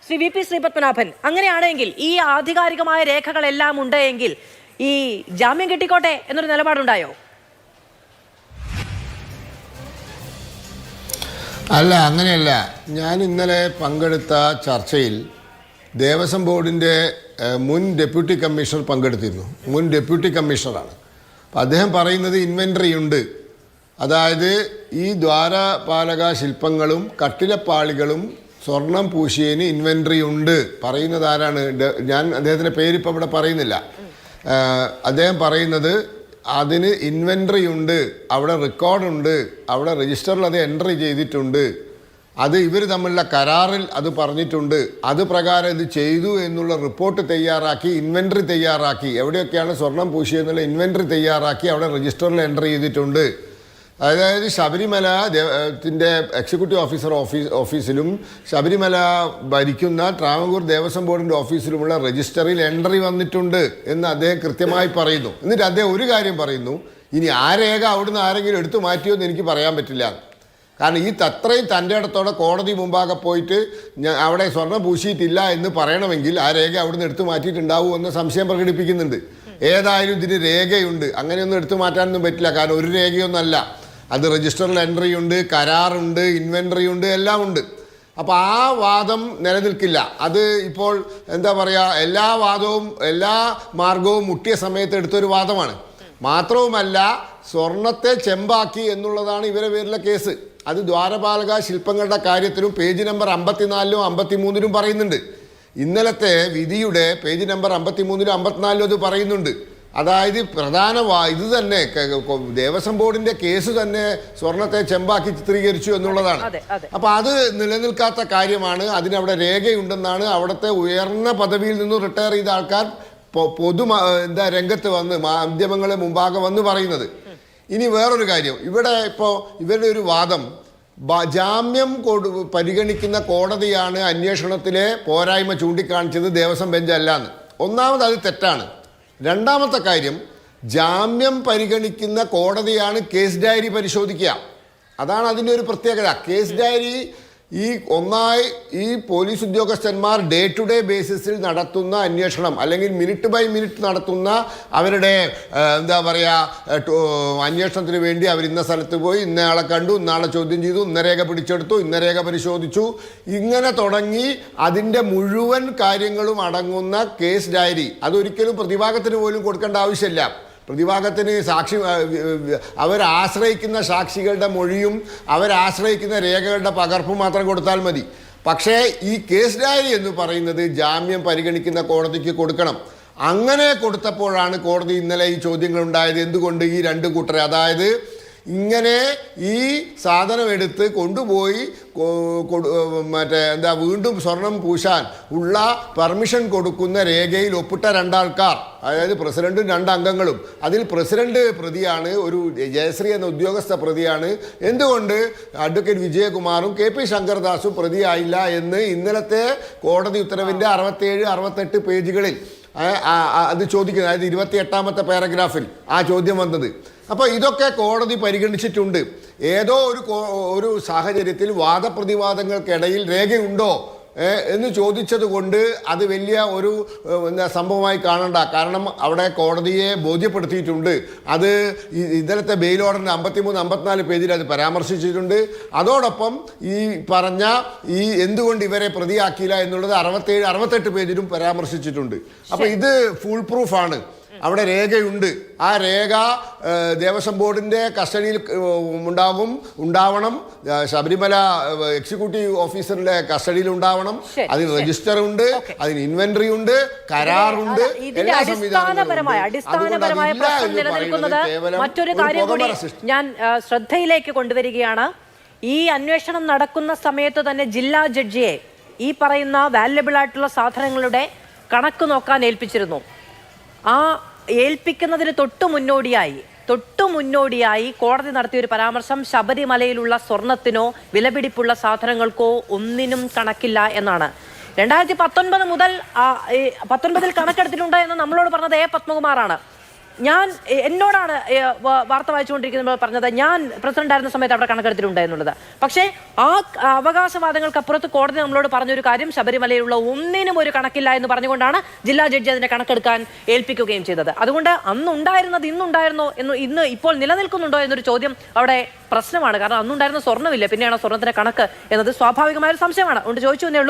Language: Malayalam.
ശ്രീ വി പി ശ്രീപത്മനാഭൻ, അങ്ങനെയാണെങ്കിൽ ഈ ആധികാരികമായ രേഖകളെല്ലാം ഉണ്ടെങ്കിൽ ഈ ജാമ്യം കിട്ടിക്കോട്ടെ എന്നൊരു നിലപാടുണ്ടായോ? അല്ല, അങ്ങനെയല്ല. ഞാൻ ഇന്നലെ പങ്കെടുത്ത ചർച്ചയിൽ ദേവസ്വം ബോർഡിൻ്റെ മുൻ ഡെപ്യൂട്ടി കമ്മീഷണർ പങ്കെടുത്തിരുന്നു. മുൻ ഡെപ്യൂട്ടി കമ്മീഷണറാണ്. അപ്പം അദ്ദേഹം പറയുന്നത് ഇൻവെൻട്രി ഉണ്ട്. അതായത് ഈ ദ്വാരപാലക ശില്പങ്ങളും കട്ടിലപ്പാളികളും സ്വർണം പൂശിയതിന് ഇൻവെൻട്രി ഉണ്ട്. പറയുന്നത് ആരാണ്? ഞാൻ അദ്ദേഹത്തിൻ്റെ പേരിപ്പോൾ ഇവിടെ പറയുന്നില്ല. അദ്ദേഹം പറയുന്നത് അതിന് ഇൻവെൻട്രി ഉണ്ട്, അവിടെ റെക്കോർഡുണ്ട്, അവിടെ രജിസ്റ്ററിൽ അത് എൻട്രി ചെയ്തിട്ടുണ്ട്, അത് ഇവർ തമ്മിലുള്ള കരാറിൽ അത് പറഞ്ഞിട്ടുണ്ട്, അത് പ്രകാരം ഇത് ചെയ്തു എന്നുള്ള റിപ്പോർട്ട് തയ്യാറാക്കി, ഇൻവെൻട്രി തയ്യാറാക്കി, എവിടെയൊക്കെയാണ് സ്വർണം പൂശിയെന്നുള്ള ഇൻവെൻട്രി തയ്യാറാക്കി അവിടെ രജിസ്റ്ററിൽ എൻട്രി ചെയ്തിട്ടുണ്ട്. അതായത് ശബരിമല ത്തിൻ്റെ എക്സിക്യൂട്ടീവ് ഓഫീസിലും ശബരിമല ഭരിക്കുന്ന ട്രാവൻകൂർ ദേവസ്വം ബോർഡിൻ്റെ ഓഫീസിലുമുള്ള രജിസ്റ്ററിൽ എൻട്രി വന്നിട്ടുണ്ട് എന്ന് അദ്ദേഹം കൃത്യമായി പറയുന്നു. എന്നിട്ട് അദ്ദേഹം ഒരു കാര്യം പറയുന്നു, ഇനി ആ രേഖ അവിടുന്ന് ആരെങ്കിലും എടുത്തു മാറ്റിയോ എന്ന് എനിക്ക് പറയാൻ പറ്റില്ല. കാരണം ഈ അത്രയും തൻ്റെ ഇടത്തോടെ കോടതി മുമ്പാകെ പോയിട്ട് അവിടെ സ്വർണ്ണം പൂശിയിട്ടില്ല എന്ന് പറയണമെങ്കിൽ ആ രേഖ അവിടുന്ന് എടുത്തു മാറ്റിയിട്ടുണ്ടാവുമോ എന്ന് സംശയം പ്രകടിപ്പിക്കുന്നുണ്ട്. ഏതായാലും ഇതിന് രേഖയുണ്ട്, അങ്ങനെയൊന്നും എടുത്തു മാറ്റാനൊന്നും പറ്റില്ല. കാരണം ഒരു രേഖയൊന്നല്ല, അത് രജിസ്റ്ററിൽ എൻട്രി ഉണ്ട്, കരാറുണ്ട്, ഇൻവെൻട്രി ഉണ്ട്, എല്ലാം ഉണ്ട്. അപ്പോൾ ആ വാദം നിലനിൽക്കില്ല. അത് ഇപ്പോൾ എന്താ പറയുക, എല്ലാ വാദവും എല്ലാ മാർഗവും മുട്ടിയ സമയത്ത് എടുത്തൊരു വാദമാണ്. മാത്രവുമല്ല, സ്വർണത്തെ ചെമ്പാക്കി എന്നുള്ളതാണ് ഇവരെ പേരിലെ കേസ്. അത് ദ്വാരപാലക ശില്പങ്ങളുടെ കാര്യത്തിലും പേജ് നമ്പർ 54-ലും 53-ലും പറയുന്നുണ്ട്. ഇന്നലത്തെ വിധിയുടെ പേജ് നമ്പർ 53-ലും 54-ലും അത് പറയുന്നുണ്ട്. അതായത് പ്രധാന ഇത് തന്നെ ദേവസ്വം ബോർഡിന്റെ കേസ് തന്നെ സ്വർണത്തെ ചെമ്പാക്കി ചിത്രീകരിച്ചു എന്നുള്ളതാണ്. അപ്പൊ അത് നിലനിൽക്കാത്ത കാര്യമാണ്. അതിനവിടെ രേഖയുണ്ടെന്നാണ് അവിടുത്തെ ഉയർന്ന പദവിയിൽ നിന്ന് റിട്ടയർ ചെയ്ത ആൾക്കാർ രംഗത്ത് വന്ന് മാധ്യമങ്ങളെ മുമ്പാകെ വന്ന് പറയുന്നത്. ഇനി വേറൊരു കാര്യം, ഇവിടെ ഇപ്പോൾ ഇവരുടെ ഒരു വാദം, ജാമ്യം പരിഗണിക്കുന്ന കോടതിയാണ് അന്വേഷണത്തിലെ പോരായ്മ ചൂണ്ടിക്കാണിച്ചത്, ദേവസ്വം ബെഞ്ച് അല്ലാന്ന്. ഒന്നാമത് അത് തെറ്റാണ്. രണ്ടാമത്തെ കാര്യം, ജാമ്യം പരിഗണിക്കുന്ന കോടതിയാണ് കേസ് ഡയറി പരിശോധിക്കുക. അതാണ് അതിൻ്റെ ഒരു പ്രത്യേകത. കേസ് ഡയറി ഈ പോലീസ് ഉദ്യോഗസ്ഥന്മാർ ഡേ ടു ഡേ ബേസിസിൽ നടത്തുന്ന അന്വേഷണം, അല്ലെങ്കിൽ മിനിറ്റ് ബൈ മിനിറ്റ് നടത്തുന്ന അവരുടെ എന്താ പറയുക അന്വേഷണത്തിന് വേണ്ടി അവർ ഇന്ന സ്ഥലത്ത് പോയി, ഇന്നയാളെ കണ്ടു, ഇന്നാളെ ചോദ്യം ചെയ്തു, ഇന്ന രേഖ പിടിച്ചെടുത്തു, ഇന്ന രേഖ പരിശോധിച്ചു, ഇങ്ങനെ തുടങ്ങി അതിൻ്റെ മുഴുവൻ കാര്യങ്ങളും അടങ്ങുന്ന കേസ് ഡയറി അതൊരിക്കലും പ്രതിഭാഗത്തിന് പോലും കൊടുക്കേണ്ട ആവശ്യമില്ല. പ്രതിഭാഗത്തിന് അവരാശ്രയിക്കുന്ന സാക്ഷികളുടെ മൊഴിയും അവരാശ്രയിക്കുന്ന രേഖകളുടെ പകർപ്പും മാത്രം കൊടുത്താൽ മതി. പക്ഷേ ഈ കേസ് ഡയറി എന്ന് പറയുന്നത് ജാമ്യം പരിഗണിക്കുന്ന കോടതിക്ക് കൊടുക്കണം. അങ്ങനെ കൊടുത്തപ്പോഴാണ് കോടതി ഇന്നലെ ഈ ചോദ്യങ്ങൾ ഉണ്ടായത്. എന്തുകൊണ്ട് ഈ രണ്ട് കൂട്ടരെ, അതായത് ഇങ്ങനെ ഈ സാധനം എടുത്ത് കൊണ്ടുപോയി വീണ്ടും സ്വർണം പൂശാൻ ഉള്ള പെർമിഷൻ കൊടുക്കുന്ന രേഖയിൽ ഒപ്പിട്ട രണ്ടാൾക്കാർ, അതായത് പ്രസിഡന്റും 2 അംഗങ്ങളും, അതിൽ പ്രസിഡന്റ് പ്രതിയാണ്, ഒരു ജയശ്രീ എന്ന ഉദ്യോഗസ്ഥ പ്രതിയാണ്. എന്തുകൊണ്ട് അഡ്വക്കേറ്റ് വിജയകുമാറും കെ പി ശങ്കർദാസും പ്രതിയായില്ല എന്ന് ഇന്നലത്തെ കോടതി ഉത്തരവിൻ്റെ 67-68 പേജുകളിൽ അത് ചോദിക്കുന്നത്, അതായത് 28ാമത്തെ പാരഗ്രാഫിൽ ആ ചോദ്യം വന്നത്. അപ്പോൾ ഇതൊക്കെ കോടതി പരിഗണിച്ചിട്ടുണ്ട്. ഏതോ ഒരു സാഹചര്യത്തിൽ വാദപ്രതിവാദങ്ങൾക്കിടയിൽ രേഖയുണ്ടോ എന്ന് ചോദിച്ചത് കൊണ്ട് അത് വലിയ ഒരു സംഭവമായി കാണണ്ട. കാരണം അവിടെ കോടതിയെ ബോധ്യപ്പെടുത്തിയിട്ടുണ്ട്. അത് ഇന്നലത്തെ ബെയിൽ ഓർഡറിൻ്റെ 53-54 പേജിൽ അത് പരാമർശിച്ചിട്ടുണ്ട്. അതോടൊപ്പം ഈ പറഞ്ഞ എന്തുകൊണ്ട് ഇവരെ പ്രതിയാക്കിയില്ല എന്നുള്ളത് 67-68 പേജിലും പരാമർശിച്ചിട്ടുണ്ട്. അപ്പോൾ ഇത് ഫുൾ പ്രൂഫാണ്. അവിടെ രേഖയുണ്ട്. ആ രേഖ ദേവസ്വം ബോർഡിൻ്റെ കസ്റ്റഡിയിൽ ഉണ്ടാവണം. ശബരിമല എക്സിക്യൂട്ടീവ് ഓഫീസറിന്റെ കസ്റ്റഡിയിൽ ഉണ്ടാവണം. അതിന് രജിസ്റ്റർ ഉണ്ട്, അതിന് ഇൻവെന്ററി ഉണ്ട്, കരാറുണ്ട്, എല്ലാ അടിസ്ഥാനപരമായ പ്രശ്നം നിലനിൽക്കുന്നത്. മറ്റൊരു കാര്യം കൂടി ഞാൻ ശ്രദ്ധയിലേക്ക് കൊണ്ടുവരികയാണ്. ഈ അന്വേഷണം നടക്കുന്ന സമയത്ത് തന്നെ ജില്ലാ ജഡ്ജിയെ ഈ പറയുന്ന വാല്യബിൾ ആയിട്ടുള്ള സാധനങ്ങളുടെ കണക്ക് നോക്കാൻ ഏൽപ്പിച്ചിരുന്നു. ആ ഏൽപ്പിക്കുന്നതിന് തൊട്ടു മുന്നോടിയായി കോടതി നടത്തിയ ഒരു പരാമർശം, ശബരിമലയിലുള്ള സ്വർണത്തിനോ വിലപിടിപ്പുള്ള സാധനങ്ങൾക്കോ ഒന്നിനും കണക്കില്ല എന്നാണ്. 2019 മുതൽ 19 കണക്കെടുത്തിട്ടുണ്ട് എന്ന് നമ്മളോട് പറഞ്ഞത് പത്മകുമാറാണ്. ഞാൻ എന്നോടാണ് വാർത്ത വായിച്ചുകൊണ്ടിരിക്കുന്നത് പറഞ്ഞത് ഞാൻ പ്രസിഡന്റ് ആയിരുന്ന സമയത്ത് അവിടെ കണക്കെടുത്തിട്ടുണ്ടായിരുന്നുള്ളത്. പക്ഷേ ആ അവകാശവാദങ്ങൾക്കപ്പുറത്ത് കോടതി നമ്മളോട് പറഞ്ഞൊരു കാര്യം, ശബരിമലയിലുള്ള ഒന്നിനും ഒരു കണക്കില്ല എന്ന് പറഞ്ഞുകൊണ്ടാണ് ജില്ലാ ജഡ്ജി അതിന്റെ കണക്കെടുക്കാൻ ഏൽപ്പിക്കുകയും ചെയ്തത്. അതുകൊണ്ട് അന്നുണ്ടായിരുന്നത് ഇന്നുണ്ടായിരുന്നോ ഇന്ന് ഇപ്പോൾ നിലനിൽക്കുന്നുണ്ടോ എന്നൊരു ചോദ്യം അവിടെ പ്രശ്നമാണ്. കാരണം അന്നുണ്ടായിരുന്ന സ്വർണ്ണമില്ല, പിന്നെയാണ് സ്വർണ്ണത്തിന്റെ കണക്ക് എന്നത് സ്വാഭാവികമായ ഒരു സംശയമാണ്. അതുകൊണ്ട് ചോദിച്ചു എന്നേ ഉള്ളൂ.